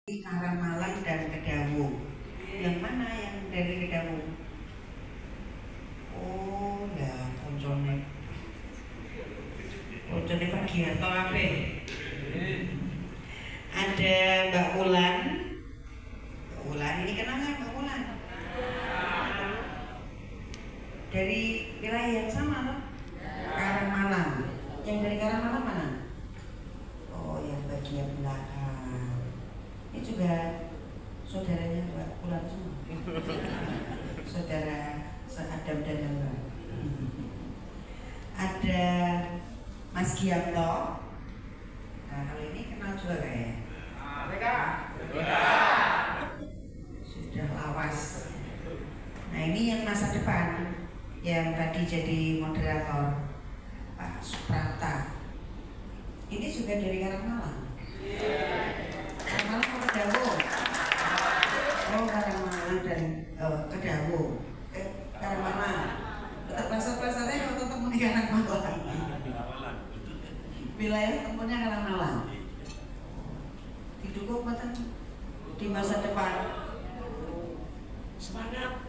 Karamalang dan Kedaung. Yang mana yang dari Kedaung? Oh ya, koncone Pak Giarto apa? Ada Mbak Ulan. Mbak Ulan ini kenal nggak Mbak Ulan? Dari wilayah yang sama loh. Karamalang. Yang dari Karamalang mana? Oh, yang bagian belakang. Ini juga saudaranya Mbak Ulan semua. Saudara seadam dan Hawa. Ada Mas Giarto. Nah, kalau ini kenal juga kayaknya. Sudah lawas. Nah, ini yang masa depan yang tadi jadi moderator, Pak Suprata. Ini juga dari Karangmalang. Karangmalang ke Kedaung. Oh, Karangmalang dan Kedaung. Karangmalang. Tetap pasar-pasarnya kalau tetap di Karangmalang. Wilayah tempatnya Karangmalang. Didukung buatan di masa depan. Semangat.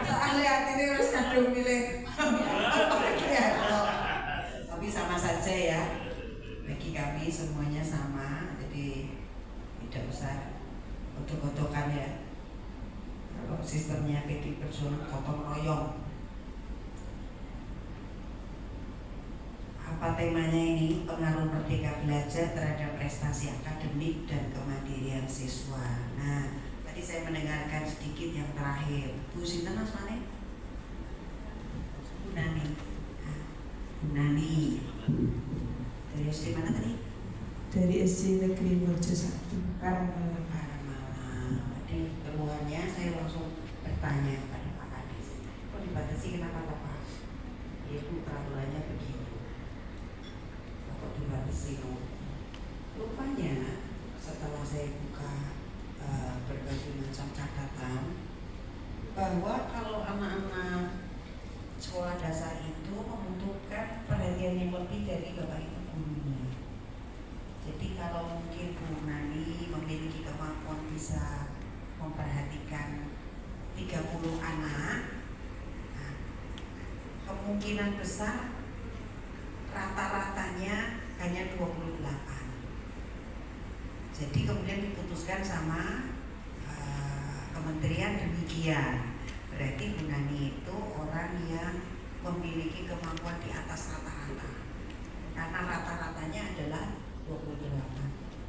Soalnya ini harus kadung milih. Tapi sama saja ya. Bagi kami semuanya sama, jadi tidak usah gotok-gotokan ya. Kalau sistemnya PD Perjuangan gotong royong. Apa temanya ini? Pengaruh Merdeka Belajar terhadap prestasi akademik dan kemandirian siswa. Nah, tadi saya mendengarkan sedikit yang terakhir. Bu Sinten Mas Mane? Bu Nani. Bu Nani. Dari SD mana tadi? Dari SD Negeri Mojo 1 Karangmalang. Jadi keluarnya saya langsung bertanya pada Pak Kadis, kok dibatasi kenapa Pak? Itu peraturannya begitu. Kok dibatasi? Rupanya setelah saya buka berbagai macam catatan, bahwa kalau anak-anak sekolah dasar itu membutuhkan perhatian yang lebih dari Bapak Ibu gurunya. Jadi kalau mungkin Bu Nani memiliki kemampuan bisa memperhatikan 30 anak, nah, kemungkinan besar rata-ratanya hanya 28. Jadi kemudian diputuskan sama kementerian demikian. Berarti Bu Nani itu orang yang memiliki kemampuan di atas rata-rata. Karena rata-ratanya adalah 28.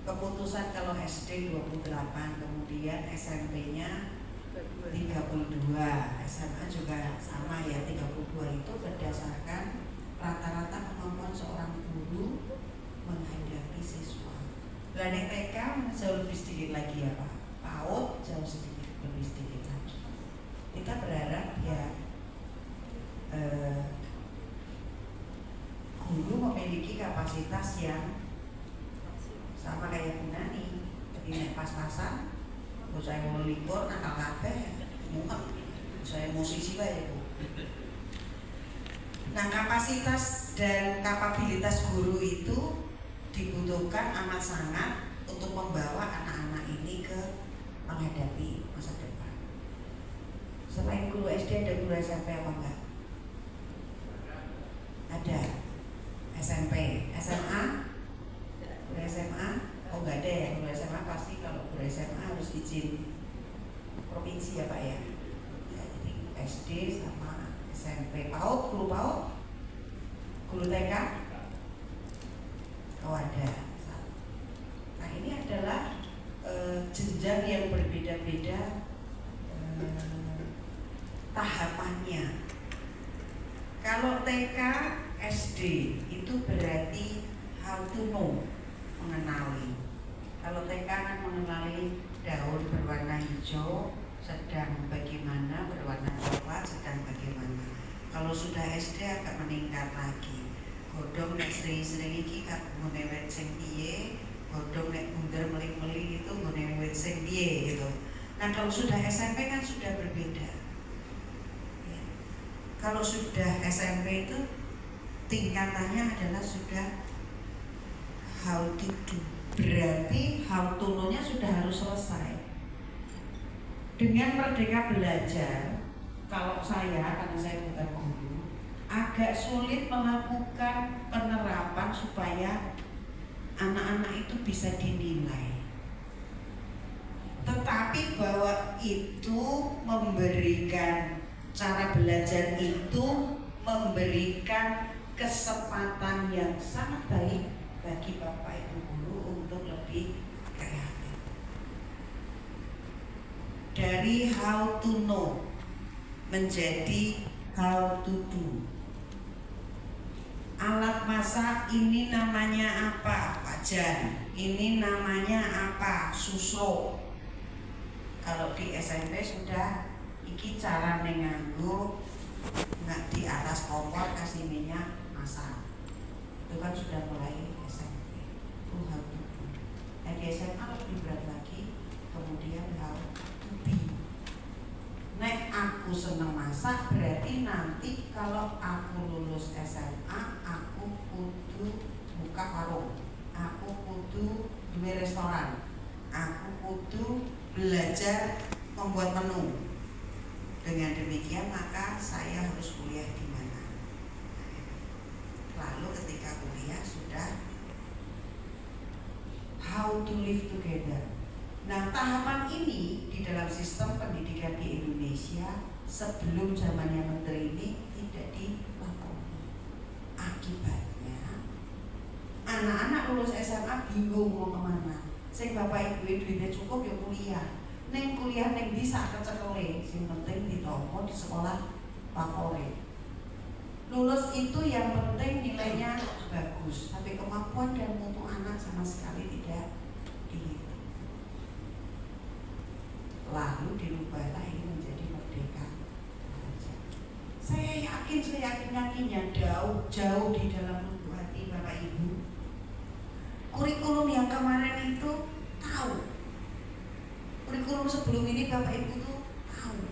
Keputusan kalau SD 28, kemudian SMP-nya 32, SMA juga sama ya 32. Itu berdasarkan rata-rata kemampuan seorang guru menghadapi siswa. Nek TK jauh lebih sedikit lagi ya Pak. PAUD jauh lebih sedikit lagi. Kita berharap ya guru memiliki kapasitas yang sama kayak Bu Nani. Jadi nek pas-pasan, saya mau libur nakal kabeh, mumet. Saya musisi bae Bu. Nah, kapasitas dan kapabilitas guru itu dibutuhkan amat sangat untuk membawa anak-anak ini ke menghadapi masa depan. Selain guru SD ada guru SMP apa enggak? Ada. SMP, SMA, guru SMA, oh enggak ada ya, guru SMA pasti kalau guru SMA harus izin provinsi ya Pak ya. Jadi SD sama SMP, PAUD, guru PAUD, guru TK, oh ada. Nah ini adalah jenjang yang berbeda-beda tahapannya. Kalau TK, SD itu berarti how to know, mengenali. Kalau TK kan mengenali daun berwarna hijau, sedang bagaimana, berwarna coklat, sedang bagaimana. Kalau sudah SD akan meningkat lagi. Godhong nek sering-sering iki kabune wit sing piye, godhong nek bunder meling-meling itu ngene wit sing piye gitu. Nah, kalau sudah SMP kan sudah berbeda. Ya. Kalau sudah SMP itu tingkatannya adalah sudah how to do. berarti how to know-nya sudah harus selesai. Dengan Merdeka Belajar, kalau saya, karena saya bukan guru, agak sulit melakukan penerapan supaya anak-anak itu bisa dinilai. Tetapi bahwa itu memberikan, cara belajar itu memberikan kesempatan yang sangat baik bagi Bapak Ibu guru untuk lebih kreatif. Dari how to know menjadi how to do. Alat masak ini namanya apa? Wajan. Ini namanya apa? Susuk. Kalau di SMP sudah iki cara nganggo nggak di atas kompor kasih minyak masak. Itu kan sudah mulai SMP. Itu how to do. Nah, di SMA lebih berat lagi. Kemudian how to be. Nek aku seneng masak berarti nanti kalau aku lulus SMA aku kudu buka warung, aku kudu duwe restoran, aku kudu belajar membuat menu. Dengan demikian maka saya harus kuliah di mana. Lalu ketika kuliah sudah how to live together. Nah, tahapan ini di dalam sistem pendidikan di Indonesia sebelum zamannya menteri ini tidak dilakoni. Akibatnya anak-anak lulus SMA bingung mau kemana. Sing bapak ibu duitnya cukup ya kuliah. Neng kuliah neng bisa kecekele, sing penting ditompo di sekolah favorit. Lulus itu yang penting nilainya bagus, tapi kemampuan dan mutu anak sama sekali tidak dihitung. Lalu dirubahlah ini menjadi Merdeka Belajar. Saya yakinnya jauh di dalam lubuk hati Bapak Ibu. Kurikulum yang kemarin itu tahu. Kurikulum sebelum ini Bapak Ibu tuh tahu.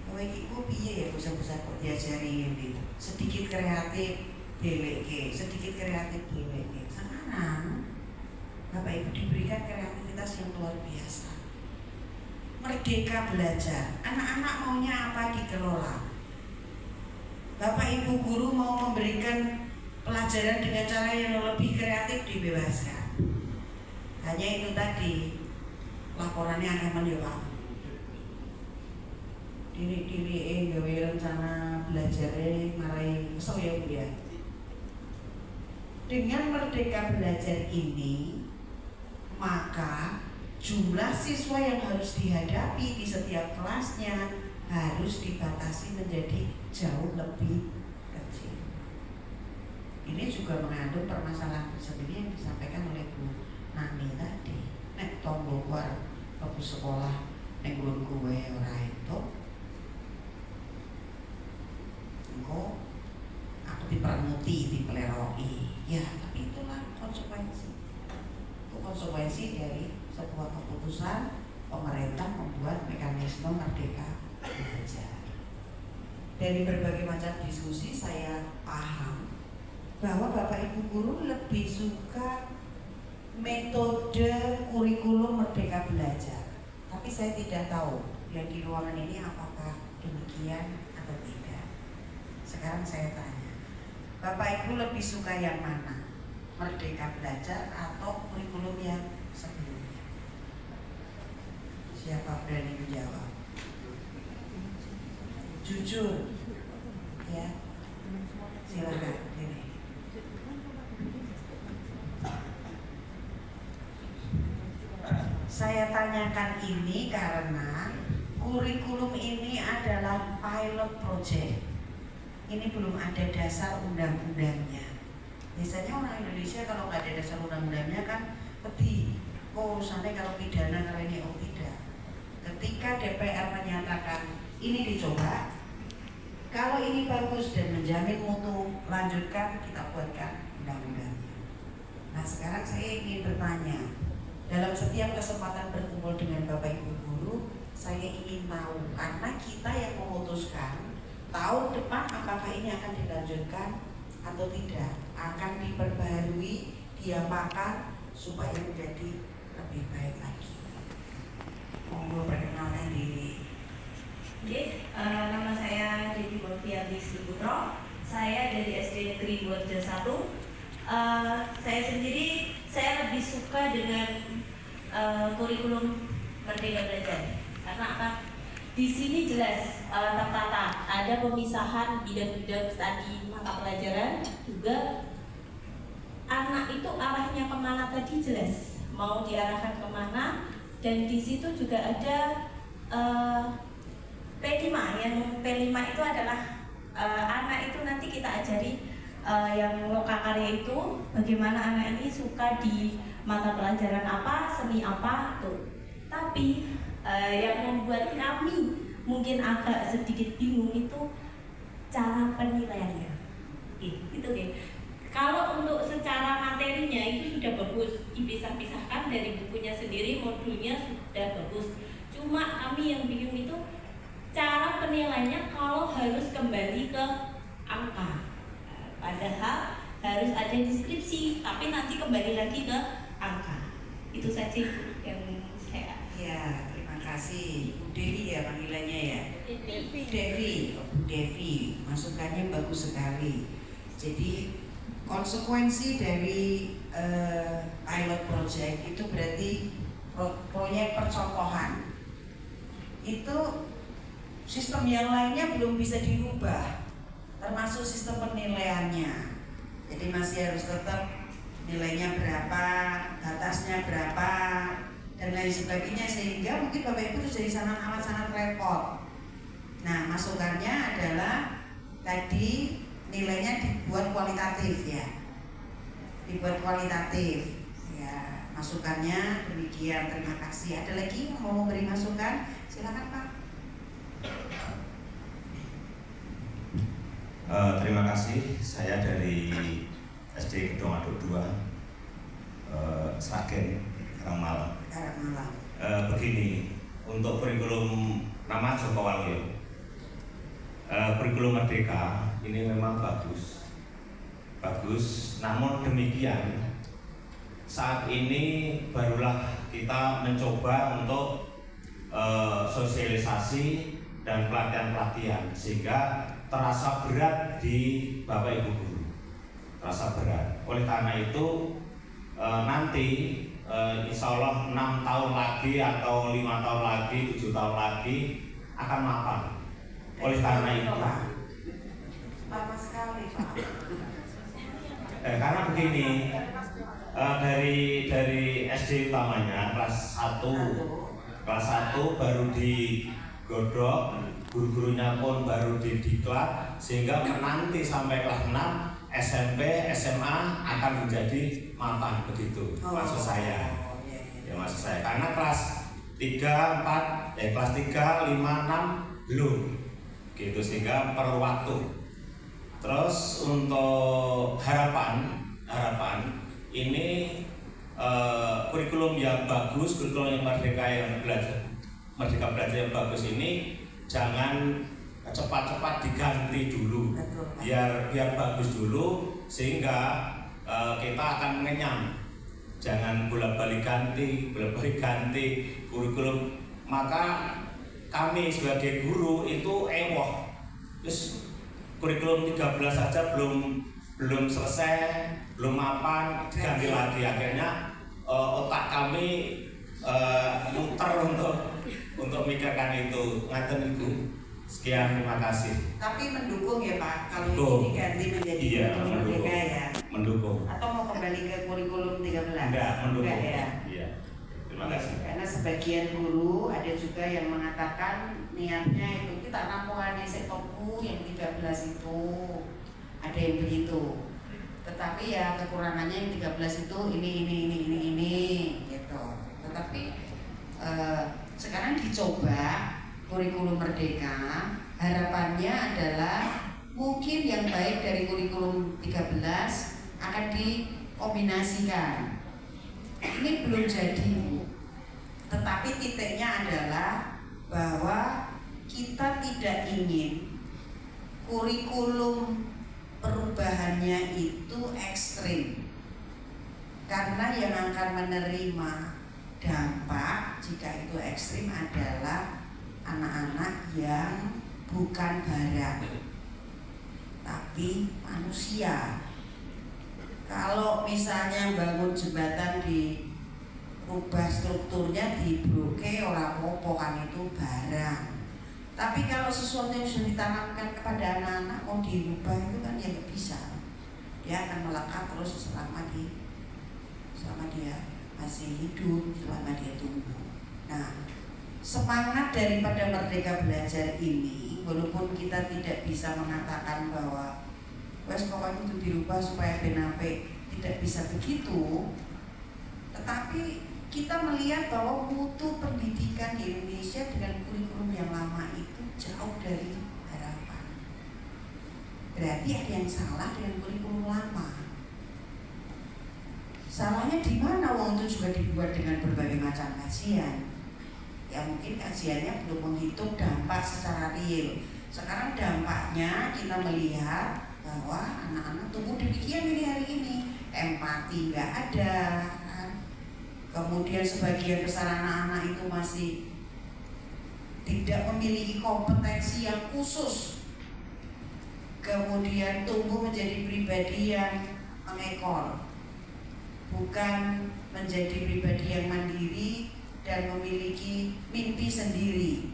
Bapak Ibu piye ya bisa-bisa kok diajari ini. Sedikit kreatif DWG, sedikit kreatif DWG. Sekarang Bapak Ibu diberikan kreativitas yang luar biasa. Merdeka belajar, anak-anak maunya apa dikelola. Bapak Ibu guru mau memberikan pelajaran dengan cara yang lebih kreatif dibebaskan. Hanya itu tadi, laporannya akan menjawab. Diri gawe rencana belajarnya marai kesel ya Bu ya. Dengan Merdeka Belajar ini, maka jumlah siswa yang harus dihadapi di setiap kelasnya harus dibatasi menjadi jauh lebih kecil. Ini juga mengandung permasalahan tersendiri yang disampaikan oleh Bu Nani tadi. Nek tombol keluar ke sekolah nek nggon kowe ora entuk. Engko aku dipermuti, dipeleroki. Ya, tapi itulah konsekuensi. Itu konsekuensi dari sebuah keputusan pemerintah membuat mekanisme Merdeka Belajar. Dari berbagai macam diskusi saya paham bahwa Bapak Ibu guru lebih suka metode kurikulum Merdeka Belajar. Tapi saya tidak tahu yang di ruangan ini apakah demikian atau tidak. Sekarang saya tanya, Bapak Ibu lebih suka yang mana? Merdeka Belajar atau kurikulum yang sebelumnya? Siapa berani menjawab? Jujur, ya. Silakan. Ini. Saya tanyakan ini karena kurikulum ini adalah pilot project. Ini belum ada dasar undang-undangnya. Biasanya orang Indonesia kalau nggak ada dasar undang-undangnya kan pedih. Urusannya kalau pidana kalau ini tidak. Ketika DPR menyatakan ini dicoba, kalau ini bagus dan menjamin mutu, lanjutkan, kita buatkan undang-undangnya. Nah sekarang saya ingin bertanya, dalam setiap kesempatan berkumpul dengan Bapak Ibu guru, saya ingin tahu, karena kita yang memutuskan tahun depan apakah ini akan dilanjutkan atau tidak, akan diperbarui, diapakan, supaya menjadi lebih baik lagi. Monggo perkenalkan diri. Nama saya Devi Morfianti Putro. Saya dari SD Negeri Borja 1. Saya sendiri lebih suka dengan kurikulum Merdeka Belajar. Karena apa? Di sini jelas tertata, ada pemisahan bidang-bidang studi mata pelajaran, juga anak itu arahnya kemana tadi jelas, mau diarahkan kemana, dan di situ juga ada P5. Yang P5 itu adalah anak itu nanti kita ajari yang lokakarya itu bagaimana anak ini suka di mata pelajaran apa, seni apa tuh. Tapi yang membuat kami mungkin agak sedikit bingung itu cara penilaiannya. Itu deh. Kalau untuk secara materinya itu sudah bagus, dipisah-pisahkan dari bukunya sendiri, modulnya sudah bagus. Cuma kami yang bingung itu cara penilaiannya kalau harus kembali ke angka. Padahal harus ada deskripsi, tapi nanti kembali lagi ke angka. Itu saja yang saya. Ya, terima kasih. Bu Devi ya panggilannya ya. Devi, Bu Devi, masukannya bagus sekali. Jadi konsekuensi dari pilot project itu berarti proyek percontohan. Itu sistem yang lainnya belum bisa dirubah, termasuk sistem penilaiannya. Jadi masih harus tetap nilainya berapa, batasnya berapa, dan lain sebagainya, sehingga mungkin Bapak Ibu itu jadi sangat repot. Nah, masukannya adalah tadi nilainya dibuat kualitatif ya, dibuat kualitatif ya. Masukannya demikian, terima kasih. Ada lagi yang mau memberi masukan? Silakan Pak. Terima kasih. Saya dari SD Gedong Aduk 2 Sragen, Karangmalang. Begini, untuk kurikulum nama Joko Walio, kurikulum Merdeka ini memang bagus. Namun demikian, saat ini barulah kita mencoba untuk sosialisasi dan pelatihan sehingga terasa berat di Bapak Ibu guru, terasa berat. Oleh karena itu nanti insya Allah 6 tahun lagi atau 5 tahun lagi, 7 tahun lagi akan mapan. Oleh karena itu lama sekali Pak. Karena begini, dari SD utamanya kelas 1 baru digodok, guru-gurunya pun baru didiklat, sehingga nanti sampai kelas 6 SMP, SMA akan menjadi mapan, begitu maksud saya. Ya maksud saya, karena kelas 3, 4, kelas 3, 5, 6 belum gitu, sehingga perlu waktu. Terus untuk harapan ini kurikulum yang bagus, kurikulum yang merdeka belajar yang bagus ini jangan cepat-cepat diganti dulu. Biar bagus dulu sehingga kita akan mengenyam. Jangan bolak-balik ganti kurikulum. Maka kami sebagai guru itu terus kurikulum 13 saja belum selesai, belum mapan, diganti lagi. Akhirnya otak kami muter untuk mikirkan itu. Ngaten Ibu. Sekian, terima kasih. Tapi mendukung ya Pak, kalau ini diganti menjadi kurikulum merdeka ya. Mendukung. Atau mau kembali ke kurikulum 13? Enggak, mendukung. Enggak ya. Iya. Terima kasih. Karena sebagian guru ada juga yang mengatakan niatnya itu kita nampungannya setoku yang 13 itu, ada yang begitu. Tetapi ya kekurangannya yang 13 itu ini gitu. Tetapi sekarang dicoba kurikulum merdeka, harapannya adalah mungkin yang baik dari kurikulum 13 akan dikombinasikan. Ini belum jadi, tetapi titiknya adalah bahwa kita tidak ingin kurikulum perubahannya itu ekstrim. Karena yang akan menerima dampak jika itu ekstrim adalah anak-anak yang bukan barang tapi manusia. Kalau misalnya bangun jembatan dirubah strukturnya, dibloke, orang popo kan itu barang. Tapi kalau sesuatu yang sudah ditanamkan kepada anak-anak mau dirubah itu kan ya nggak bisa. Dia akan melekat terus selama dia masih hidup, selama dia tumbuh. Nah, semangat daripada Merdeka Belajar ini, walaupun kita tidak bisa mengatakan bahwa wes pokoknya itu dirubah supaya benape, tidak bisa begitu, tetapi kita melihat bahwa mutu pendidikan di Indonesia dengan kurikulum yang lama itu jauh dari harapan. Berarti ada yang salah dengan kurikulum lama. Salahnya di mana? Wong itu juga dibuat dengan berbagai macam kajian. Ya mungkin kajiannya belum menghitung dampak secara real. Sekarang dampaknya kita melihat bahwa anak-anak tumbuh demikian ini hari ini, empati nggak ada kan? Kemudian sebagian besar anak-anak itu masih tidak memiliki kompetensi yang khusus, kemudian tumbuh menjadi pribadi yang mengekor, bukan menjadi pribadi yang mandiri dan memiliki mimpi sendiri,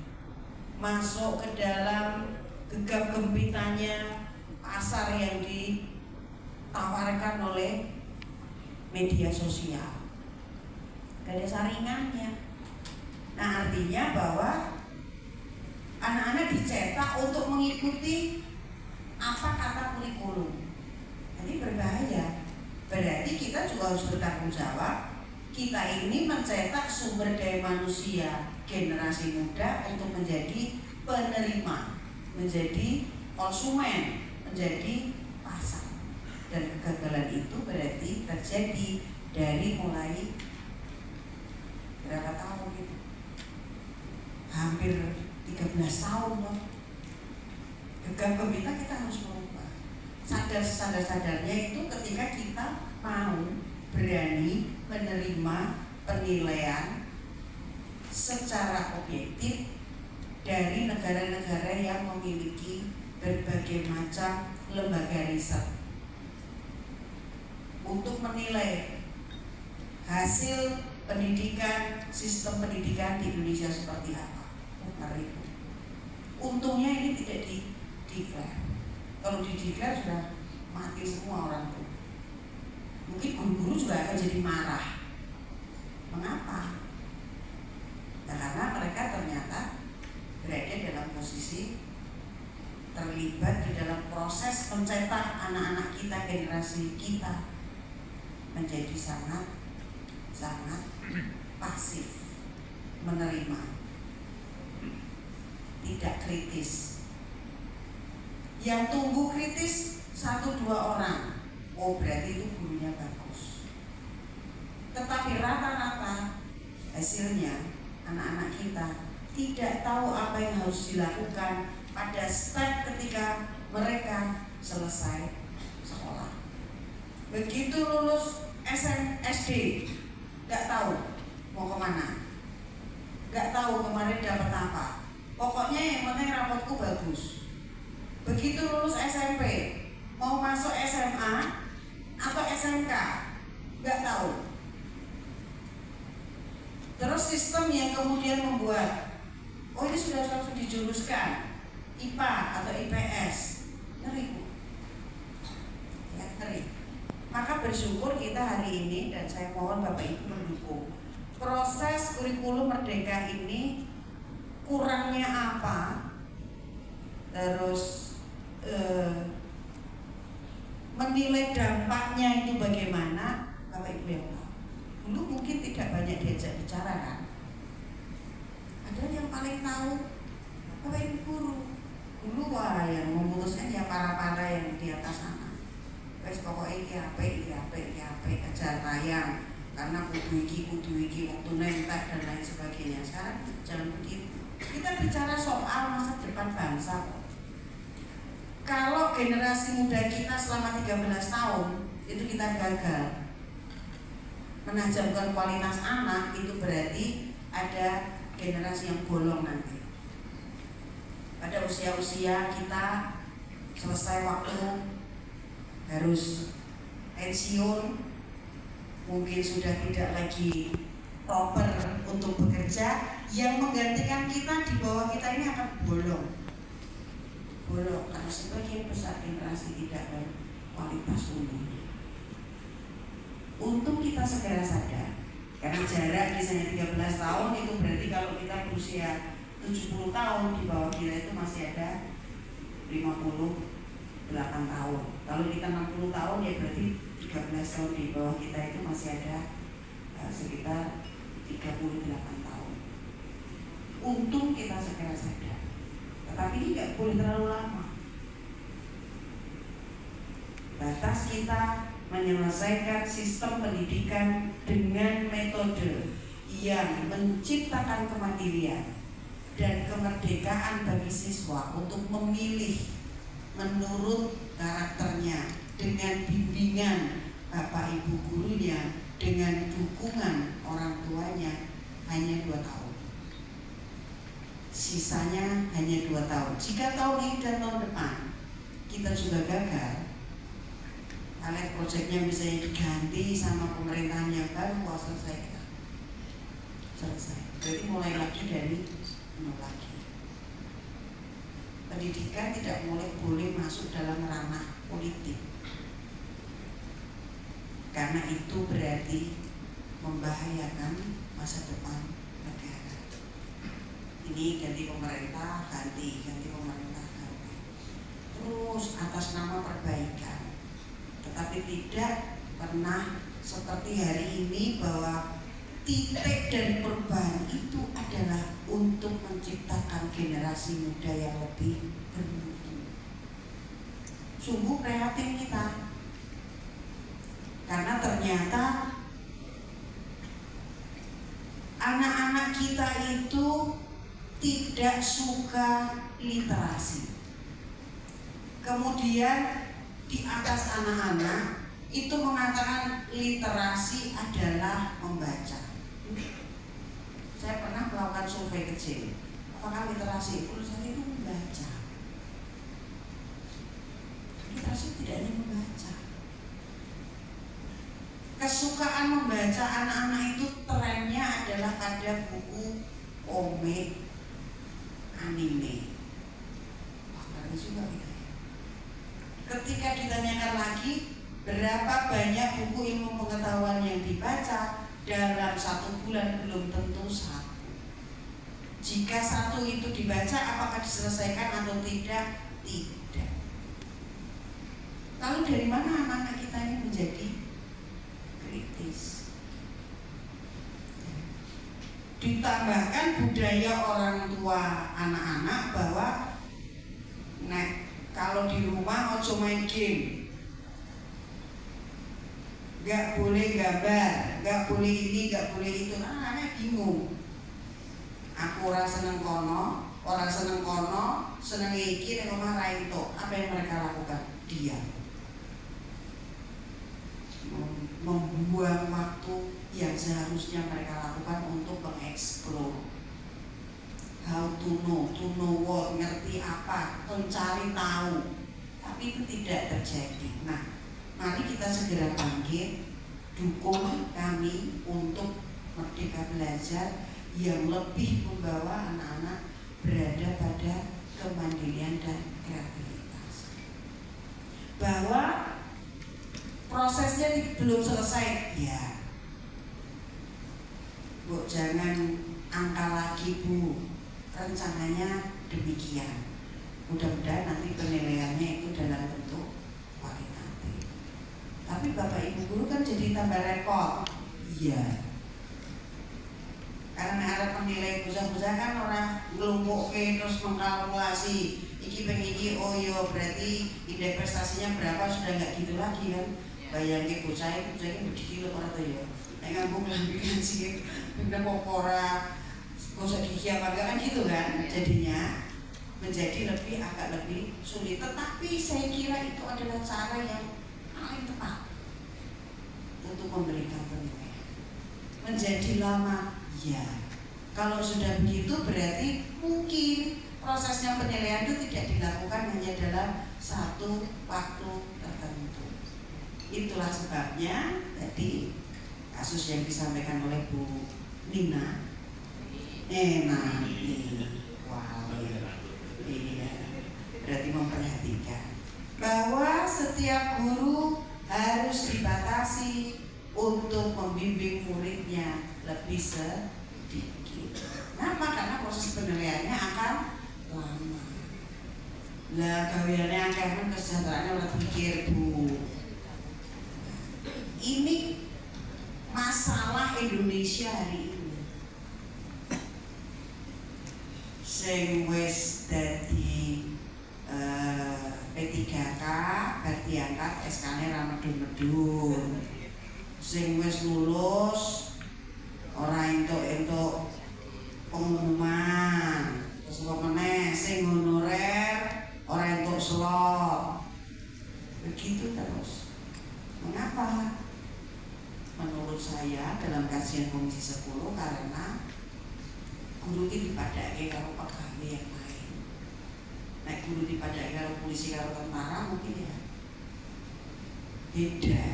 masuk ke dalam gegap gempitanya pasar yang ditawarkan oleh media sosial. Gak ada saringannya. Nah, artinya bahwa anak-anak dicetak untuk mengikuti apa kata kurikulum. Ini berbahaya. Berarti kita juga harus bertanggung jawab. Kita ini mencetak sumber daya manusia generasi muda untuk menjadi penerima, menjadi konsumen, menjadi pasar. Dan kegagalan itu berarti terjadi dari mulai berapa tahun itu? Hampir 13 tahun loh. Gegap gempita kita harus merubah. Sadar-sadarnya itu ketika kita mau berani menerima penilaian secara objektif dari negara-negara yang memiliki berbagai macam lembaga riset untuk menilai hasil pendidikan, sistem pendidikan di Indonesia seperti apa. Untungnya ini tidak di-declare. Kalau di-declare sudah mati semua orang tua. Mungkin guru-guru juga akan jadi marah. Mengapa? Nah, karena mereka ternyata berada dalam posisi terlibat di dalam proses mencetak anak-anak kita, generasi kita menjadi sangat pasif, menerima, tidak kritis. Yang tumbuh kritis 1-2 orang, oh berarti itu gurunya bagus. Tetapi rata-rata hasilnya anak-anak kita tidak tahu apa yang harus dilakukan pada step ketika mereka selesai sekolah. Begitu lulus SD, nggak tahu mau kemana, nggak tahu kemarin dapat apa. Pokoknya yang penting rapotku bagus. Begitu lulus SMP, mau masuk SMA atau SMK, nggak tahu. Terus sistem yang kemudian membuat, oh ini sudah langsung dijuruskan IPA atau IPS, ngeri Bu. Ya, ngeri. Maka bersyukur kita hari ini, dan saya mohon Bapak Ibu mendukung proses kurikulum Merdeka ini. Kurangnya apa, terus menilai dampaknya itu bagaimana, Bapak Ibu yang tahu. Dulu mungkin tidak banyak diajak bicara kan. Ada yang paling tahu Bapak Ibu guru. Dulu wah yang memutuskan ya para yang di atas sana. Wes pokoknya iki apik ajar tayang karena kudu iki waktu nentek dan lain sebagainya. Sekarang jangan begitu. Kita bicara soal masa depan bangsa. Kalau generasi muda kita selama 13 tahun itu kita gagal, menajamkan kualitas anak, itu berarti ada generasi yang bolong nanti. Pada usia-usia kita selesai waktu harus pensiun, mungkin sudah tidak lagi proper untuk bekerja, yang menggantikan kita di bawah kita ini akan bolong karena sebagian besar generasi tidak berkualitas umum. Untuk kita segera sadar, karena jarak misalnya 13 tahun itu berarti kalau kita berusia 70 tahun, di bawah kita itu masih ada 58 tahun. Kalau kita 60 tahun ya berarti 13 tahun, di bawah kita itu masih ada sekitar 38 tahun. Untung kita segera sadar. Tetapi ini nggak boleh terlalu lama. Batas kita menyelesaikan sistem pendidikan dengan metode yang menciptakan kemandirian dan kemerdekaan bagi siswa untuk memilih menurut karakternya, dengan bimbingan bapak ibu gurunya, dengan dukungan orang tuanya, hanya 2 tahun. Sisanya hanya 2 tahun. Jika tahun ini dan tahun depan kita juga gagal, pilot proyeknya misalnya diganti sama pemerintahan yang baru, selesai kita. Selesai. Berarti mulai lagi dari nol lagi. Pendidikan tidak boleh masuk dalam ranah politik, karena itu berarti membahayakan masa depan negara. Ini ganti pemerintah, ganti pemerintah, ganti. Terus atas nama perbaikan, tetapi tidak pernah seperti hari ini bahwa titik dari perubahan itu adalah untuk menciptakan generasi muda yang lebih bermutu. Sungguh prihatin kita, karena ternyata anak-anak kita itu tidak suka literasi. Kemudian di atas anak-anak itu mengatakan literasi adalah membaca. Saya pernah melakukan survei kecil, apakah literasi itu membaca? Literasi tidak hanya membaca. Kesukaan membaca anak-anak itu trennya adalah pada buku, komik, anime. Keren juga gitu. Ketika ditanyakan lagi berapa banyak buku ilmu pengetahuan yang dibaca dalam 1 bulan, belum tentu 1. Jika 1 itu dibaca, apakah diselesaikan atau tidak? Tidak. Lalu dari mana anak-anak kita ini menjadi kritis? Ditambahkan budaya orang tua anak-anak bahwa kalau di rumah ojo main game, gak boleh gambar, gak boleh ini, gak boleh itu. Anak-anak bingung. Aku orang seneng kono, seneng iki ning omah ra entuk. Apa yang mereka lakukan? Diam. Membuang waktu yang seharusnya mereka lakukan untuk mengeksplor. How to know what, ngerti apa, mencari tahu. Tapi itu tidak terjadi. Nah, mari kita segera bangkit, dukung kami untuk Merdeka Belajar yang lebih membawa anak-anak berada pada kemandirian dan kreativitas. Bahwa prosesnya belum selesai, ya. Bu, jangan angka lagi, Bu. Rencananya demikian. Mudah-mudahan nanti penilaiannya itu dalam bentuk kualitatif. Tapi Bapak Ibu guru kan jadi tambah repot. Iya. Karena arep menilai bocah-bocah kan orang nglumpukke terus mengkalkulasi iki iki, oh iya berarti indeks prestasinya berapa, sudah nggak gitu lagi kan. Bayangke bocah iki bediki lho ora to ya. Nek nganggo klambi kancing bener apa ora, gosok gigi apa enggak kan gitu kan. Jadinya menjadi agak lebih sulit. Tetapi saya kira itu adalah cara yang paling tepat untuk memberikan penilaian. menjadi lama? Ya. Kalau sudah begitu berarti mungkin prosesnya penilaian itu tidak dilakukan hanya dalam satu waktu tertentu. Itulah sebabnya tadi kasus yang disampaikan oleh Bu Nina. Wow, iya. Berarti memperhatikan bahwa setiap guru harus dibatasi untuk membimbing muridnya lebih sedikit. Kenapa? Karena proses penilaiannya akan lama. Lah gaweane akeh men kesejahteraane ora pikir, Bu. Ini masalah Indonesia hari ini. Sing wis dadi P3K bar diangkat SK-ne ra medun-medun. Sing wis lulus ora entuk pengumuman. Terus kok meneh sing honorer ora entuk slot. Begitu terus. Mengapa? Menurut saya dalam kajian Komisi 10 karena guru ini dipadake karo pegawai yang lain. Nek guru dipadake karo polisi karo tentara mungkin ya beda.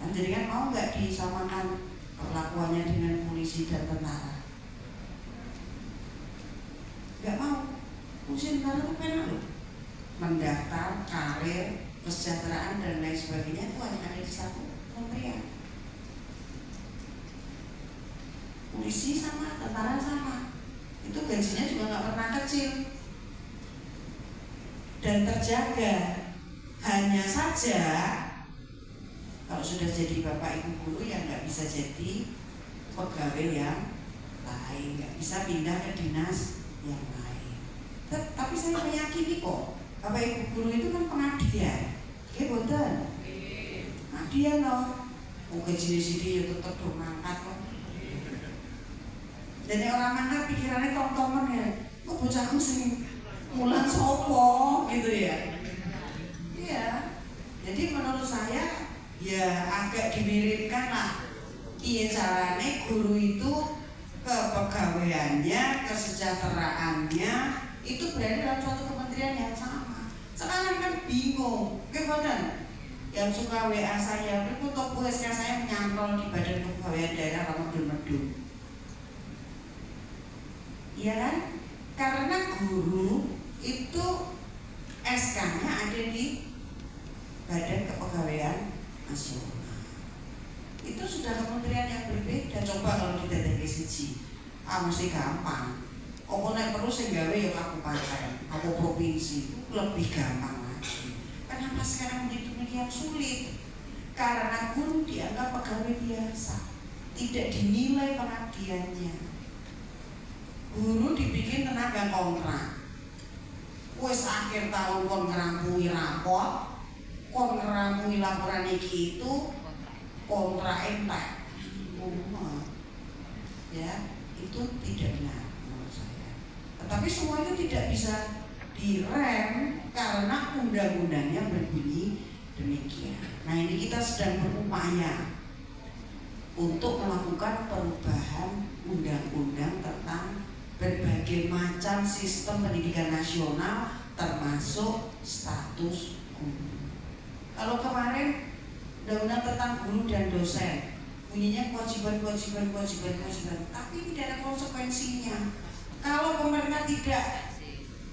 Dan jadi kan mau nggak disamakan perlakuannya dengan polisi dan tentara? Nggak mau. Polisi tentara itu penak loh. Mendaftar, karir, kesejahteraan dan lain sebagainya itu hanya ada di satu kementerian. Polisi sama, tentara sama. Itu gajinya juga nggak pernah kecil dan terjaga. Hanya saja kalau sudah jadi bapak ibu guru yang nggak bisa jadi pegawai yang lain, nggak bisa pindah ke dinas yang lain. Tapi saya meyakini kok bapak ibu guru itu kan pengabdian, oke boten? Pengabdian loh, mau gaji sini ya tetap dong mangkat kok. Jadi orang mangkat pikirannya tom-toman ya, kok bocahku sing mulan sopo gitu ya. Iya, jadi menurut saya ya agak dimiripkan lah. Iya carane guru itu kepegawaiannya, kesejahteraannya itu berada dalam suatu kementerian yang sama. Sekarang kan bingung, kemudian yang suka WA saya, untuk Bu SK saya menyantol di Badan Kepegawaian Daerah Medun-Medun. Iya kan? Karena guru itu SK-nya ada di Badan Kepegawaian Nasional. Itu sudah kementerian yang berbeda. Coba kalau didadake siji, mesti gampang. Kok nek perlu sing gawe ya kabupaten atau provinsi, lebih gampang lagi. Kenapa sekarang menjadi demikian sulit? Karena guru dianggap pegawai biasa, tidak dinilai pengabdiannya. Guru dibikin tenaga kontrak. Wes akhir tahun kon ngerampuni rapot, kon ngerampuni laporan iki itu kontrak entek. Ya, itu tidak benar menurut saya. Tetapi semua itu tidak bisa direm karena undang-undangnya berbunyi demikian. Nah, ini kita sedang berupaya untuk melakukan perubahan undang-undang tentang berbagai macam sistem pendidikan nasional termasuk status guru. Kalau kemarin undang-undang tentang guru dan dosen bunyinya kewajiban, tapi tidak ada konsekuensinya. Kalau pemerintah tidak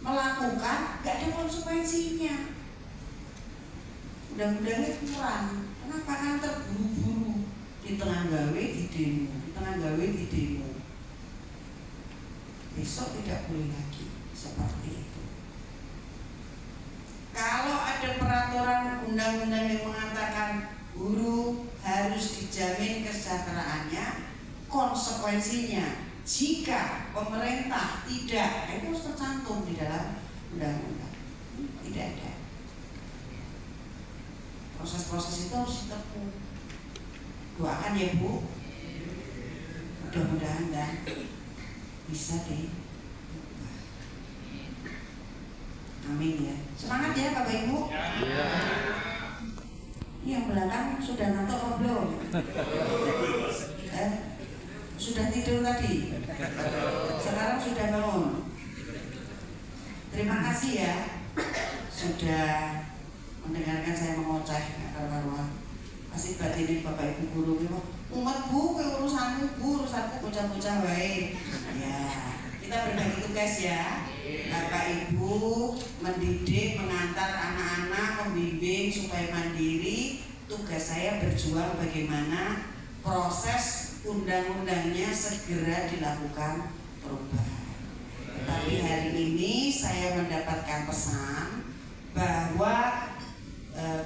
melakukan, nggak ada konsekuensinya. Undang-undangnya kurang. Kenapa? Kan terburu-buru di tengah gawe di demo, besok tidak boleh lagi seperti itu. Kalau ada peraturan undang-undang yang mengatakan guru harus dijamin kesejahteraannya, konsekuensinya jika pemerintah tidak, itu harus tercantum di dalam undang-undang. Tidak ada. Proses-proses itu harus ditempuh. Doakan ya Bu, mudah-mudahan dan bisa deh. Amin ya. Semangat ya Bapak Ibu. Ini yang belakang sudah ngantuk apa belum? Sudah tidur tadi? Sekarang sudah bangun? Terima kasih ya sudah mendengarkan saya mengoceh karuan. Pasti batin Bapak Ibu guru itu umat bu, urusanmu bu, urusanku bocah-bocah wae. Ya, kita berbagi tugas ya. Bapak Ibu mendidik, mengantar anak-anak, membimbing supaya mandiri. Tugas saya berjuang bagaimana proses undang-undangnya segera dilakukan perubahan. Tapi hari ini saya mendapatkan pesan bahwa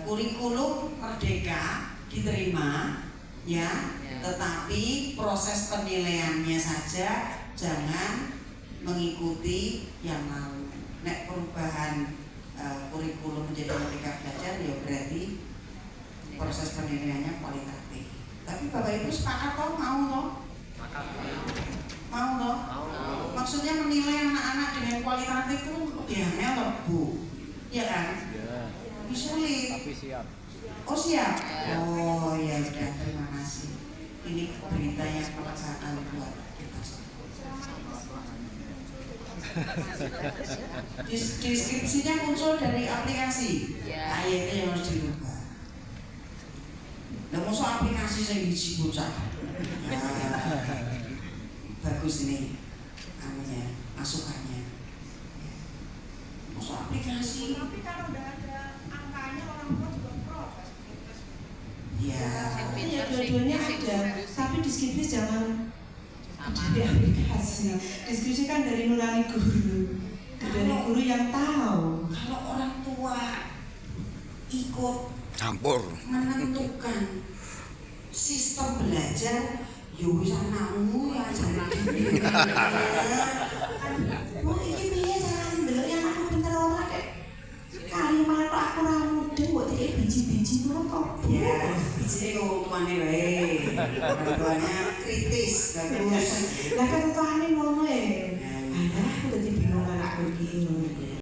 kurikulum merdeka diterima ya, tetapi proses penilaiannya saja jangan mengikuti yang lalu. Nek perubahan kurikulum menjadi merdeka belajar ya berarti proses penilaiannya kualitatif. Tapi Bapak Ibu sepakat toh, mau toh? Mau toh? Maksudnya menilai anak-anak dengan kualitatif itu diamnya loh Bu, ya kan? Lebih sulit. Tapi siap. Oh siap? Oh ya sudah, terima kasih. Ini berita yang perasaan buat kita semua. Deskripsinya muncul dari aplikasi. Nah, itu yang harus dirubah. Nah, maksud aplikasi saya biji bocah. Bagus ini, anunya, masukannya. Maksud aplikasi. Tapi kalau udah ada angkanya orang tua juga protes. Ya. Ya dua-duanya ada, tapi deskripsi jangan dari aplikasi. Deskripsi kan dari nurani guru, dari guru yang tahu. Kalau orang tua ikut Campur. menentukan sistem belajar, ya wis anakmu ya jangan. Oh iki piye carane ndelok anakku pinter ora kek. Kalimat aku ora mudeng kok dikek biji-biji ngono kok. Ya, bijine kok tuane wae. Orang tuanya kritis, bagus. Lah kan tuane ngono e. Alah, aku dadi bingung anakku iki.